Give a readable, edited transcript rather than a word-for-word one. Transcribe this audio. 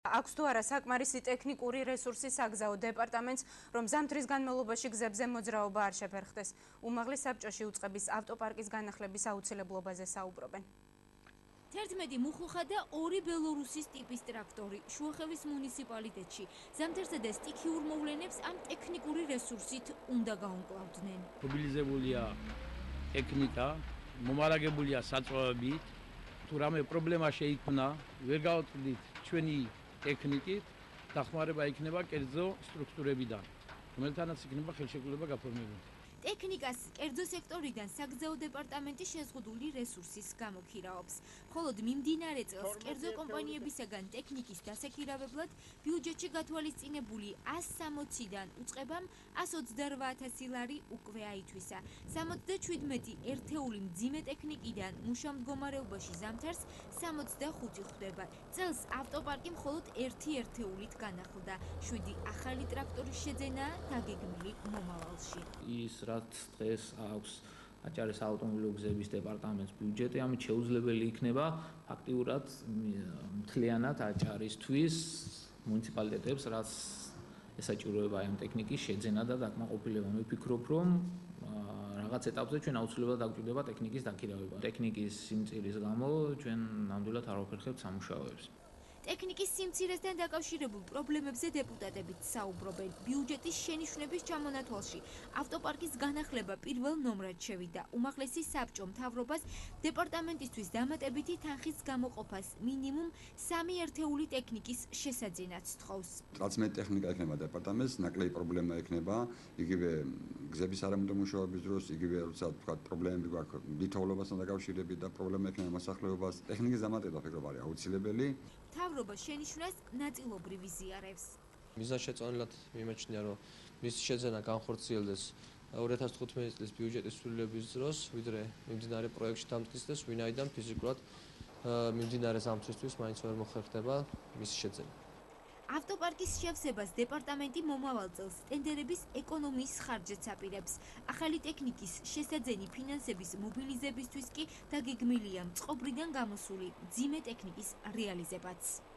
აქვს თუ არა საკმარისი ტექნიკური რესურსი საგზაო დეპარტამენტს, რომ ზამთრის განმავლობაში გზებზე მოძრაობა არ შეფერხდეს. უმაღლეს საბჭოში უწყების ავტოპარკის განახლების აუცილებლობაზე საუბრობენ. 11 მუხლუხა და 2 ბელორუსის ტიპის ტრაქტორი შუახევის მუნიციპალიტეტში ზამთარსა და სტიქიურ მოვლენებს ამ ტექნიკური რესურსით უნდა გაუმკლავდნენ. მობილიზებულია ტექნიკა, მომარაგებულია საწვავებით, თუ რამე პრობლემა შეიქმნა, ვერ გავაწვდით ჩვენი ტექნიკით, დახმარება იქნება კერძო სტრუქტურებიდან, რომელთანაც იქნება ხელშეკრულება გაფორმებული. ტექნიკას კერძო სექტორიდან საგზაო დეპარტამენტი შეზღუდული რესურსის გამოქირაობს. მხოლოდ მიმდინარე წელს კერძო კომპანიებისაგან ტექნიკის დასაქირავებლად ბიუჯეტში გათვალისწინებული 160-დან უწყებამ 128,000 ლარი უკვე აითვისა. 77 ერთეული მძიმე ტექნიკიდან მუშა მდგომარეობაში ზამთარს 65 ხვდება. წელს ავტოპარკი მხოლოდ 1 ერთეულით განახლდა. 7 ახალი ტრაქტორის შეძენაა დაგეგმილი მომავალში. რაც დღეს აქვს აჭარის ავტომობილური გზების დეპარტამენტს ბიუჯეტი, ამით შეუძლებელი იქნება ფაქტიურად მთლიანად აჭარისთვის მუნიციპალიტეტებს, რაც ესაჭიროება ამ ტექნიკის შეძენა და დაკმაყოფილება. მე ვფიქრობ, რომ რაღაც ეტაპზე ჩვენ აუცილებლად დაგვჭირდება ტექნიკის დაქირავება. ტექნიკის სიმწირის გამო ჩვენ ნამდვილად არ ვაფერხებთ სამუშაოებს. ტექნიკის სიმცირესთან დაკავშირებულ პრობლემებზე დეპუტატებიც საუბრობენ. ბიუჯეტის შენიშვნების ჩამონათვალში ავტოპარკის განახლება პირველ ნომრად შევიდა. უმაღლესი საბჭო მთავრობას დეპარტამენტისთვის დამატებითი თანხის გამოყოფას მინიმუმ 3 ერთეული ტექნიკის შესაძენად სთხოვს. რაც მეტ ტექნიკა ექნება დეპარტამენტს, ნაკლები პრობლემა ექნება, იგივე გზების არამონტაჟო მუშაობის დროს, იგივე როცა თქვა პრობლემები გვაქვს მითოვლობასთან დაკავშირებით და პრობლემა ექნება მოსახლეობას. ტექნიკის დამატება ფიქრობ არის აუცილებელი. მთავრობა შენიშვნას ნაწილობრივ იზიარებს. მიზანშეწონილად მიმაჩნია, რომ მის შეძენა განხორციელდეს 2015 წლის ბიუჯეტის ცვლილების დროს, ვიდრე მიმდინარე პროექტში დამტკიცდეს, ვინაიდან ფიზიკურად მიმდინარე ზამთრისთვის მაინც ვერ მოხერხდება მის შეძენა. ავტოპარკის შევსებას დეპარტამენტი მომავალ წელს ტენდერების ეკონომიის ხარჯებს აპირებს. ახალი ტექნიკის შესაძენი ფინანსების მობილიზებისთვის კი დაგეგმილია წყობრიდან გამოსული მძიმე ტექნიკის რეალიზებაც.